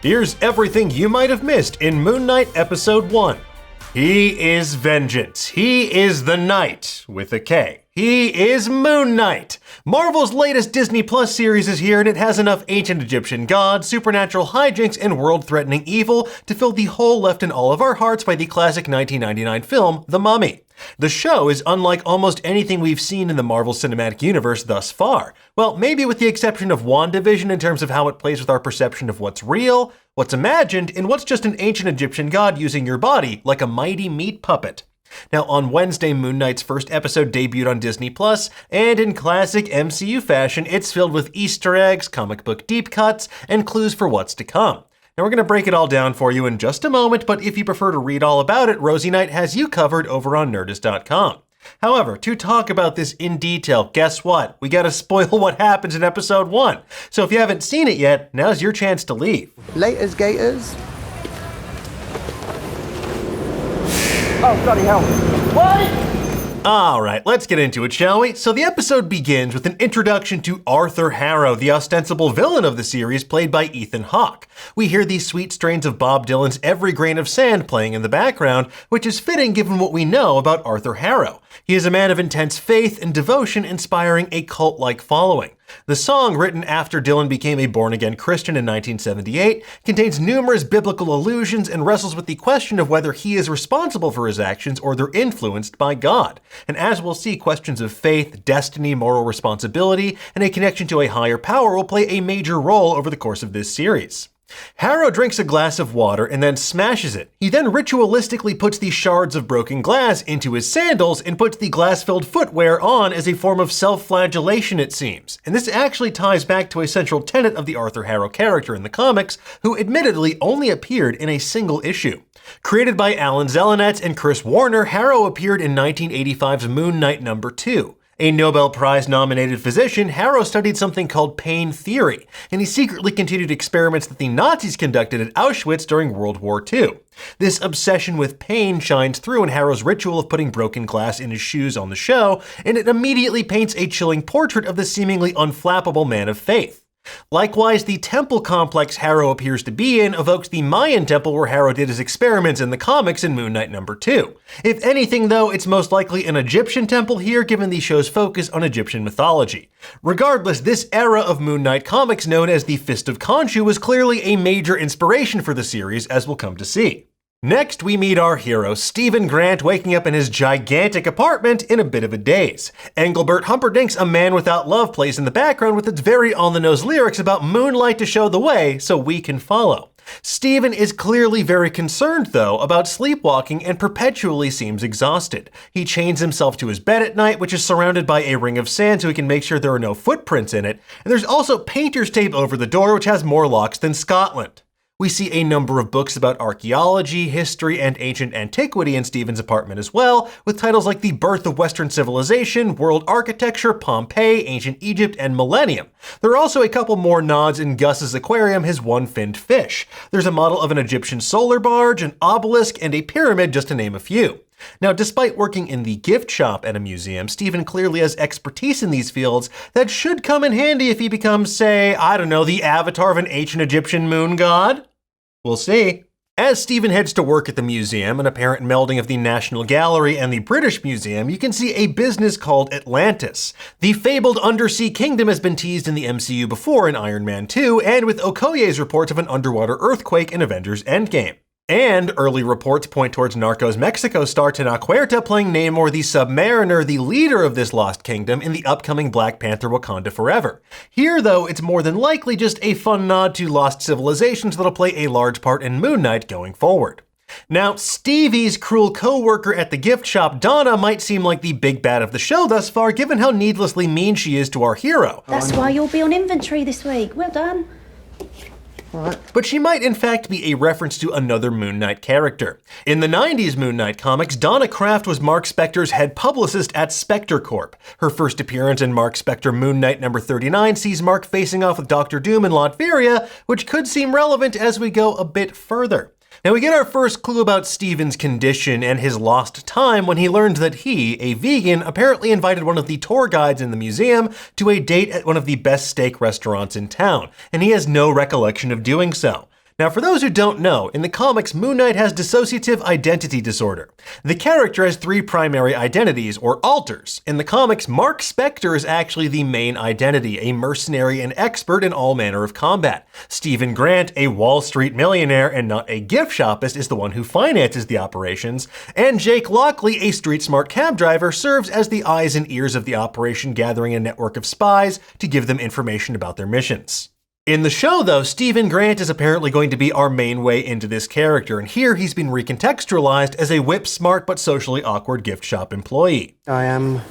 Here's everything you might have missed in Moon Knight Episode 1. He is vengeance. He is the Knight, with a K. He is Moon Knight. Marvel's latest Disney Plus series is here, and it has enough ancient Egyptian gods, supernatural hijinks, and world-threatening evil to fill the hole left in all of our hearts by the classic 1999 film, The Mummy. The show is unlike almost anything we've seen in the Marvel Cinematic Universe thus far. Well, maybe with the exception of WandaVision in terms of how it plays with our perception of what's real, what's imagined, and what's just an ancient Egyptian god using your body like a mighty meat puppet. Now, on Wednesday, Moon Knight's first episode debuted on Disney+, and in classic MCU fashion, it's filled with Easter eggs, comic book deep cuts, and clues for what's to come. Now, we're going to break it all down for you in just a moment, but if you prefer to read all about it, Rosie Knight has you covered over on Nerdist.com. However, to talk about this in detail, guess what? We gotta spoil what happens in Episode 1. So if you haven't seen it yet, now's your chance to leave. Laters, Gators. Oh, bloody hell. What? Alright, let's get into it, shall we? So the episode begins with an introduction to Arthur Harrow, the ostensible villain of the series, played by Ethan Hawke. We hear these sweet strains of Bob Dylan's Every Grain of Sand playing in the background, which is fitting given what we know about Arthur Harrow. He is a man of intense faith and devotion, inspiring a cult-like following. The song, written after Dylan became a born-again Christian in 1978, contains numerous biblical allusions and wrestles with the question of whether he is responsible for his actions or they're influenced by God. And as we'll see, questions of faith, destiny, moral responsibility, and a connection to a higher power will play a major role over the course of this series. Harrow drinks a glass of water and then smashes it. He then ritualistically puts the shards of broken glass into his sandals and puts the glass-filled footwear on as a form of self-flagellation, it seems. And this actually ties back to a central tenet of the Arthur Harrow character in the comics, who admittedly only appeared in a single issue. Created by Alan Zelenetz and Chris Warner, Harrow appeared in 1985's Moon Knight #2. A Nobel Prize-nominated physician, Harrow studied something called pain theory, and he secretly continued experiments that the Nazis conducted at Auschwitz during World War II. This obsession with pain shines through in Harrow's ritual of putting broken glass in his shoes on the show, and it immediately paints a chilling portrait of the seemingly unflappable man of faith. Likewise, the temple complex Harrow appears to be in evokes the Mayan temple where Harrow did his experiments in the comics in Moon Knight #2. If anything, though, it's most likely an Egyptian temple here, given the show's focus on Egyptian mythology. Regardless, this era of Moon Knight comics, known as the Fist of Khonshu, was clearly a major inspiration for the series, as we'll come to see. Next, we meet our hero, Stephen Grant, waking up in his gigantic apartment in a bit of a daze. Engelbert Humperdinck's A Man Without Love plays in the background with its very on-the-nose lyrics about moonlight to show the way so we can follow. Stephen is clearly very concerned, though, about sleepwalking and perpetually seems exhausted. He chains himself to his bed at night, which is surrounded by a ring of sand so he can make sure there are no footprints in it, and there's also painter's tape over the door, which has more locks than Scotland. We see a number of books about archaeology, history, and ancient antiquity in Stephen's apartment as well, with titles like The Birth of Western Civilization, World Architecture, Pompeii, Ancient Egypt, and Millennium. There are also a couple more nods in Gus's aquarium, his one-finned fish. There's a model of an Egyptian solar barge, an obelisk, and a pyramid, just to name a few. Now, despite working in the gift shop at a museum, Stephen clearly has expertise in these fields that should come in handy if he becomes, say, I don't know, the avatar of an ancient Egyptian moon god? We'll see. As Stephen heads to work at the museum, an apparent melding of the National Gallery and the British Museum, you can see a business called Atlantis. The fabled undersea kingdom has been teased in the MCU before in Iron Man 2, and with Okoye's reports of an underwater earthquake in Avengers Endgame. And early reports point towards Narcos Mexico star Tenoch playing Namor the Submariner, the leader of this lost kingdom, in the upcoming Black Panther Wakanda Forever. Here, though, it's more than likely just a fun nod to lost civilizations that'll play a large part in Moon Knight going forward. Now, Stevie's cruel co-worker at the gift shop, Donna, might seem like the big bad of the show thus far, given how needlessly mean she is to our hero. That's why you'll be on inventory this week. Well done. But she might in fact be a reference to another Moon Knight character. In the 90s Moon Knight comics, Donna Kraft was Marc Spector's head publicist at Spector Corp. Her first appearance in Marc Spector Moon Knight #39 sees Mark facing off with Dr. Doom in Latveria, which could seem relevant as we go a bit further. Now we get our first clue about Stephen's condition and his lost time when he learns that he, a vegan, apparently invited one of the tour guides in the museum to a date at one of the best steak restaurants in town, and he has no recollection of doing so. Now, for those who don't know, in the comics, Moon Knight has dissociative identity disorder. The character has 3 primary identities, or alters. In the comics, Marc Spector is actually the main identity, a mercenary and expert in all manner of combat. Stephen Grant, a Wall Street millionaire and not a gift shopist, is the one who finances the operations, and Jake Lockley, a street-smart cab driver, serves as the eyes and ears of the operation, gathering a network of spies to give them information about their missions. In the show, though, Stephen Grant is apparently going to be our main way into this character, and here he's been recontextualized as a whip-smart but socially awkward gift shop employee. I am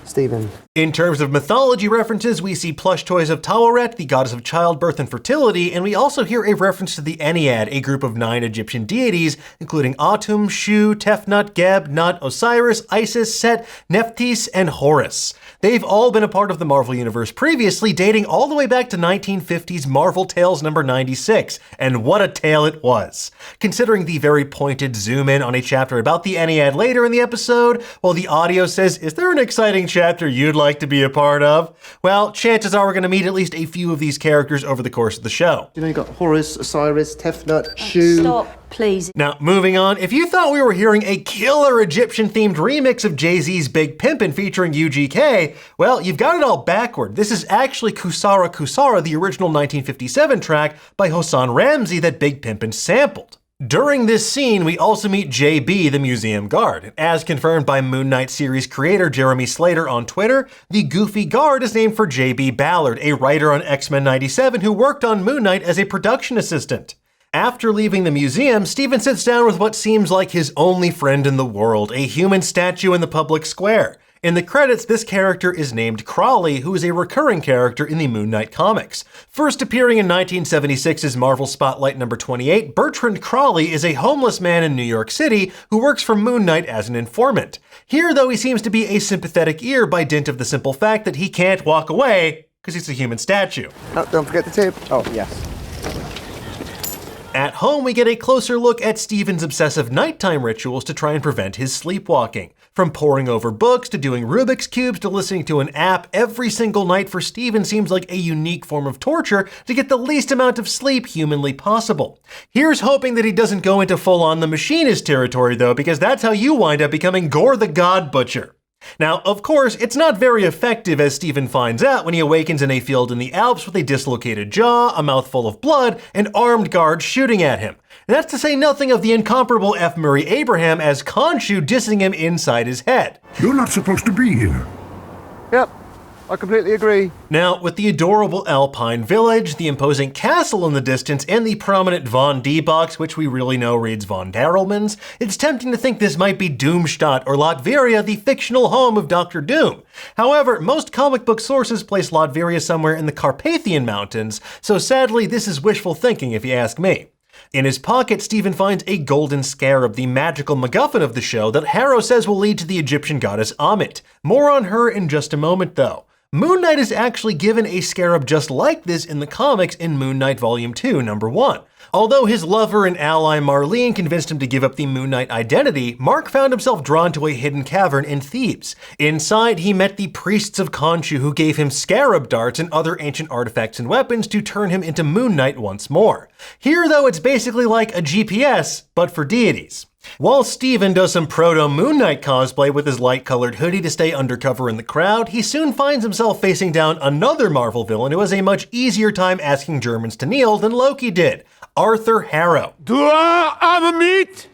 Stephen. In terms of mythology references, we see plush toys of Taweret, the goddess of childbirth and fertility, and we also hear a reference to the Ennead, a group of 9 Egyptian deities, including Atum, Shu, Tefnut, Geb, Nut, Osiris, Isis, Set, Nephthys, and Horus. They've all been a part of the Marvel Universe previously, dating all the way back to 1950's Marvel Tales number 96, and what a tale it was. Considering the very pointed zoom-in on a chapter about the Ennead later in the episode, while the audio says, "Is there an exciting chapter you'd like to be a part of?" Well, chances are we're going to meet at least a few of these characters over the course of the show. You know, you got Horus, Osiris, Tefnut, Shu. Stop, please. Now, moving on, if you thought we were hearing a killer Egyptian-themed remix of Jay-Z's Big Pimpin' featuring UGK, well, you've got it all backward. This is actually Kusara Kusara, the original 1957 track by Hossan Ramsey that Big Pimpin' sampled. During this scene, we also meet JB, the museum guard. As confirmed by Moon Knight series creator Jeremy Slater on Twitter, the goofy guard is named for JB Ballard, a writer on X-Men 97 who worked on Moon Knight as a production assistant. After leaving the museum, Stephen sits down with what seems like his only friend in the world, a human statue in the public square. In the credits, this character is named Crawley, who is a recurring character in the Moon Knight comics. First appearing in 1976's Marvel Spotlight number 28, Bertrand Crawley is a homeless man in New York City who works for Moon Knight as an informant. Here, though, he seems to be a sympathetic ear by dint of the simple fact that he can't walk away because he's a human statue. Oh, don't forget the tip. Oh, yes. At home, we get a closer look at Stephen's obsessive nighttime rituals to try and prevent his sleepwalking. From poring over books to doing Rubik's Cubes to listening to an app, every single night for Stephen seems like a unique form of torture to get the least amount of sleep humanly possible. Here's hoping that he doesn't go into full-on the machinist territory, though, because that's how you wind up becoming Gore the God Butcher. Now, of course, it's not very effective, as Stephen finds out when he awakens in a field in the Alps with a dislocated jaw, a mouthful of blood, and armed guards shooting at him. And that's to say nothing of the incomparable F. Murray Abraham as Khonshu dissing him inside his head. You're not supposed to be here. Yep, I completely agree. Now, with the adorable Alpine village, the imposing castle in the distance, and the prominent Von D box, which we really know reads Von Darrelmans, it's tempting to think this might be Doomstadt or Latveria, the fictional home of Dr. Doom. However, most comic book sources place Latveria somewhere in the Carpathian Mountains, so sadly this is wishful thinking if you ask me. In his pocket, Stephen finds a golden scarab, the magical MacGuffin of the show that Harrow says will lead to the Egyptian goddess Ahmet. More on her in just a moment, though. Moon Knight is actually given a scarab just like this in the comics in Moon Knight Volume 2, number 1. Although his lover and ally Marlene convinced him to give up the Moon Knight identity, Mark found himself drawn to a hidden cavern in Thebes. Inside, he met the priests of Khonshu who gave him scarab darts and other ancient artifacts and weapons to turn him into Moon Knight once more. Here, though, it's basically like a GPS, but for deities. While Stephen does some proto-Moon Knight cosplay with his light-colored hoodie to stay undercover in the crowd, he soon finds himself facing down another Marvel villain who has a much easier time asking Germans to kneel than Loki did, Arthur Harrow. Do I have a meat?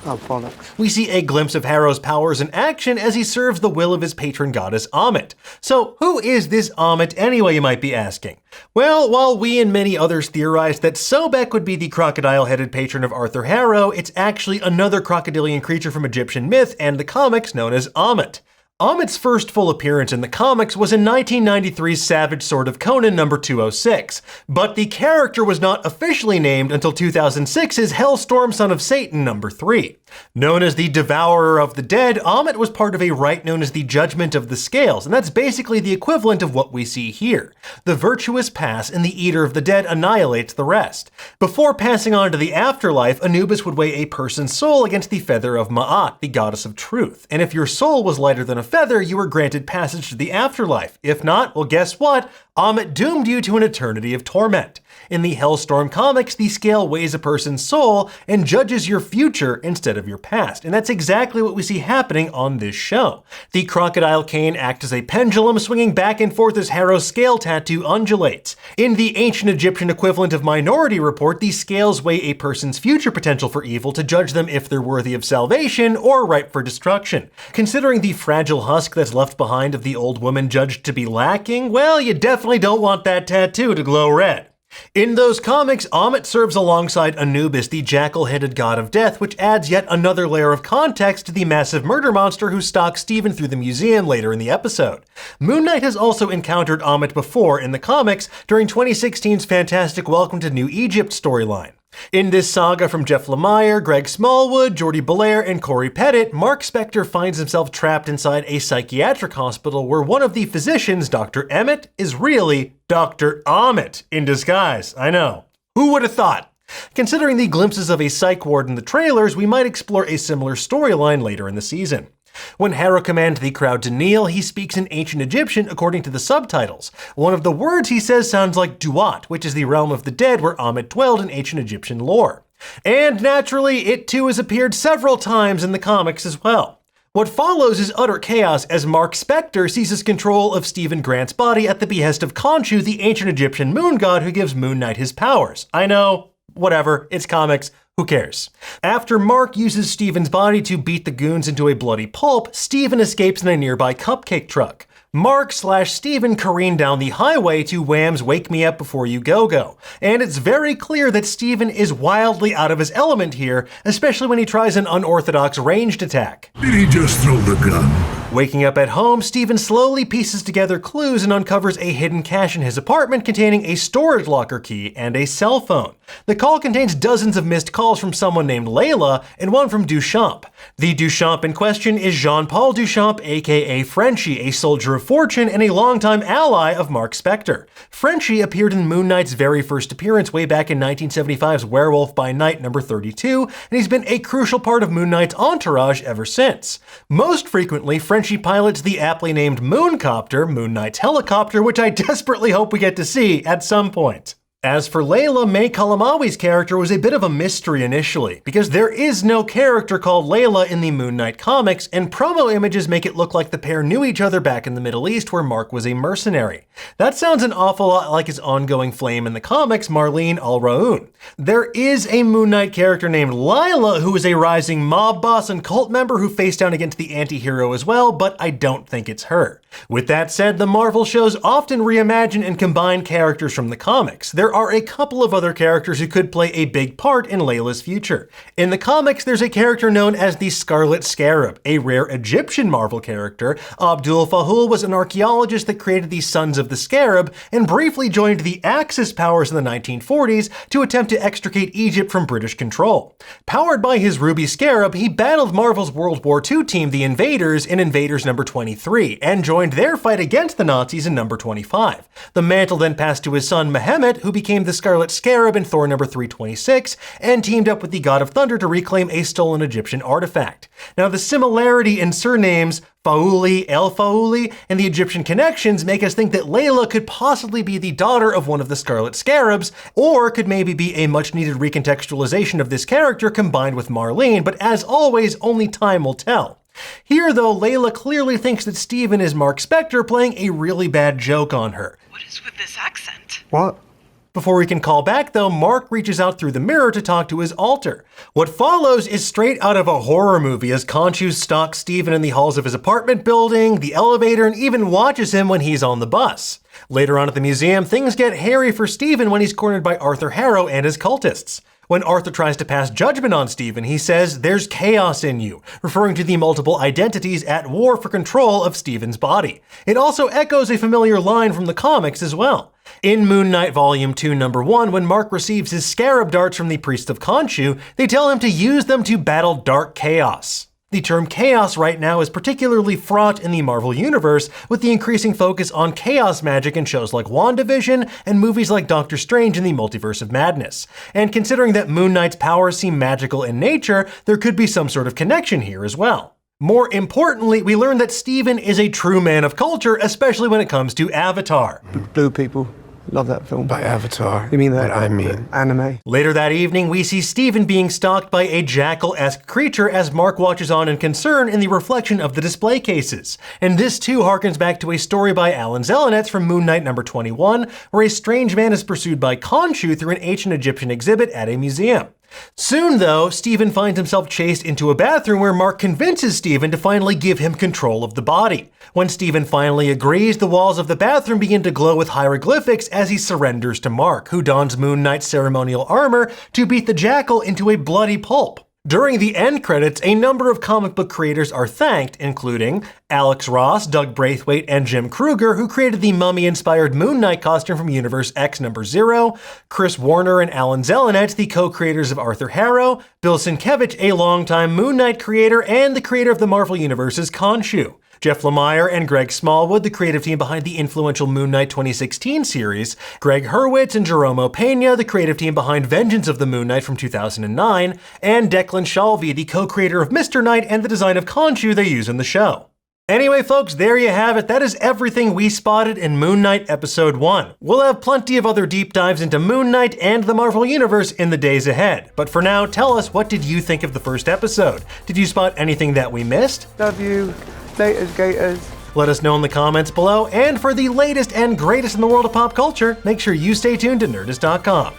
Oh, bollocks. We see a glimpse of Harrow's powers in action as he serves the will of his patron goddess Ahmet. So who is this Ahmet anyway, you might be asking? Well, while we and many others theorized that Sobek would be the crocodile-headed patron of Arthur Harrow, it's actually another crocodilian creature from Egyptian myth and the comics known as Ahmet. Ahmet's first full appearance in the comics was in 1993's Savage Sword of Conan number 206, but the character was not officially named until 2006's Hellstorm Son of Satan number 3. Known as the Devourer of the Dead, Ahmet was part of a rite known as the Judgment of the Scales, and that's basically the equivalent of what we see here. The virtuous pass and the Eater of the Dead annihilates the rest. Before passing on to the afterlife, Anubis would weigh a person's soul against the feather of Ma'at, the goddess of truth, and if your soul was lighter than a feather, you were granted passage to the afterlife. If not, well, guess what? Ahmet doomed you to an eternity of torment. In the Hellstorm comics, the scale weighs a person's soul and judges your future instead of your past, and that's exactly what we see happening on this show. The crocodile cane acts as a pendulum, swinging back and forth as Harrow's scale tattoo undulates. In the ancient Egyptian equivalent of Minority Report, the scales weigh a person's future potential for evil to judge them if they're worthy of salvation or ripe for destruction. Considering the fragile husk that's left behind of the old woman judged to be lacking, well, you definitely don't want that tattoo to glow red. In those comics, Ahmet serves alongside Anubis, the jackal-headed god of death, which adds yet another layer of context to the massive murder monster who stalks Stephen through the museum later in the episode. Moon Knight has also encountered Ahmet before in the comics during 2016's fantastic Welcome to New Egypt storyline. In this saga from Jeff Lemire, Greg Smallwood, Jordi Belair, and Corey Pettit, Marc Spector finds himself trapped inside a psychiatric hospital where one of the physicians, Dr. Emmett, is really Dr. Ahmet in disguise. I know. Who would have thought? Considering the glimpses of a psych ward in the trailers, we might explore a similar storyline later in the season. When Harrow commands the crowd to kneel, he speaks in ancient Egyptian according to the subtitles. One of the words he says sounds like Duat, which is the realm of the dead where Ahmet dwelled in ancient Egyptian lore. And naturally, it too has appeared several times in the comics as well. What follows is utter chaos as Marc Spector seizes control of Stephen Grant's body at the behest of Khonshu, the ancient Egyptian moon god who gives Moon Knight his powers. I know, whatever, it's comics. Who cares? After Mark uses Stephen's body to beat the goons into a bloody pulp, Stephen escapes in a nearby cupcake truck. Mark/Stephen careen down the highway to Wham's Wake Me Up Before You Go-Go. And it's very clear that Stephen is wildly out of his element here, especially when he tries an unorthodox ranged attack. Did he just throw the gun? Waking up at home, Stephen slowly pieces together clues and uncovers a hidden cache in his apartment containing a storage locker key and a cell phone. The call contains dozens of missed calls from someone named Layla and one from Duchamp. The Duchamp in question is Jean-Paul Duchamp, aka Frenchie, a soldier of fortune and a longtime ally of Marc Spector. Frenchie appeared in Moon Knight's very first appearance way back in 1975's Werewolf by Night number 32, and he's been a crucial part of Moon Knight's entourage ever since. Most frequently, Frenchie pilots the aptly named Mooncopter, Moon Knight's helicopter, which I desperately hope we get to see at some point. As for Layla, May Kalamawi's character was a bit of a mystery initially, because there is no character called Layla in the Moon Knight comics, and promo images make it look like the pair knew each other back in the Middle East where Mark was a mercenary. That sounds an awful lot like his ongoing flame in the comics, Marlene Al-Raoun. There is a Moon Knight character named Layla who is a rising mob boss and cult member who faced down against the anti-hero as well, but I don't think it's her. With that said, the Marvel shows often reimagine and combine characters from the comics. There are a couple of other characters who could play a big part in Layla's future. In the comics, there's a character known as the Scarlet Scarab, a rare Egyptian Marvel character. Abdul Fahul was an archaeologist that created the Sons of the Scarab and briefly joined the Axis powers in the 1940s to attempt to extricate Egypt from British control. Powered by his Ruby Scarab, he battled Marvel's World War II team, the Invaders, in Invaders number 23, and joined their fight against the Nazis in number 25. The mantle then passed to his son Mehmet, who became the Scarlet Scarab in Thor number 326, and teamed up with the God of Thunder to reclaim a stolen Egyptian artifact. Now, the similarity in surnames Faouli, El Faouli, and the Egyptian connections make us think that Layla could possibly be the daughter of one of the Scarlet Scarabs, or could maybe be a much-needed recontextualization of this character combined with Marlene, but as always, only time will tell. Here, though, Layla clearly thinks that Stephen is Marc Spector playing a really bad joke on her. What is with this accent? What? Before we can call back, though, Mark reaches out through the mirror to talk to his alter. What follows is straight out of a horror movie as Khonshu stalks Stephen in the halls of his apartment building, the elevator, and even watches him when he's on the bus. Later on at the museum, things get hairy for Stephen when he's cornered by Arthur Harrow and his cultists. When Arthur tries to pass judgment on Stephen, he says, "There's chaos in you," referring to the multiple identities at war for control of Stephen's body. It also echoes a familiar line from the comics as well. In Moon Knight Volume 2, Number 1, when Mark receives his scarab darts from the Priest of Khonshu, they tell him to use them to battle dark chaos. The term chaos right now is particularly fraught in the Marvel Universe, with the increasing focus on chaos magic in shows like WandaVision and movies like Doctor Strange in the Multiverse of Madness. And considering that Moon Knight's powers seem magical in nature, there could be some sort of connection here as well. More importantly, we learn that Stephen is a true man of culture, especially when it comes to Avatar. Blue people, Love that film. By Avatar. You mean that? But I mean anime. Later that evening, we see Steven being stalked by a jackal-esque creature as Mark watches on in concern in the reflection of the display cases. And this too harkens back to a story by Alan Zelenetz from Moon Knight number 21, where a strange man is pursued by Khonshu through an ancient Egyptian exhibit at a museum. Soon, though, Steven finds himself chased into a bathroom where Mark convinces Steven to finally give him control of the body. When Steven finally agrees, the walls of the bathroom begin to glow with hieroglyphics as he surrenders to Mark, who dons Moon Knight's ceremonial armor to beat the jackal into a bloody pulp. During the end credits, a number of comic book creators are thanked, including Alex Ross, Doug Braithwaite, and Jim Krueger, who created the mummy-inspired Moon Knight costume from Universe X #0, Chris Warner and Alan Zelenetz, the co-creators of Arthur Harrow, Bill Sienkiewicz, a longtime Moon Knight creator and the creator of the Marvel Universe's Khonshu, Jeff Lemire and Greg Smallwood, the creative team behind the influential Moon Knight 2016 series, Greg Hurwitz and Jerome Opeña, the creative team behind Vengeance of the Moon Knight from 2009, and Declan Shalvey, the co-creator of Mr. Knight and the design of Khonshu they use in the show. Anyway, folks, there you have it. That is everything we spotted in Moon Knight Episode 1. We'll have plenty of other deep dives into Moon Knight and the Marvel Universe in the days ahead. But for now, tell us, what did you think of the first episode? Did you spot anything that we missed? Love you. Laters, Gators. Let us know in the comments below, and for the latest and greatest in the world of pop culture, make sure you stay tuned to Nerdist.com.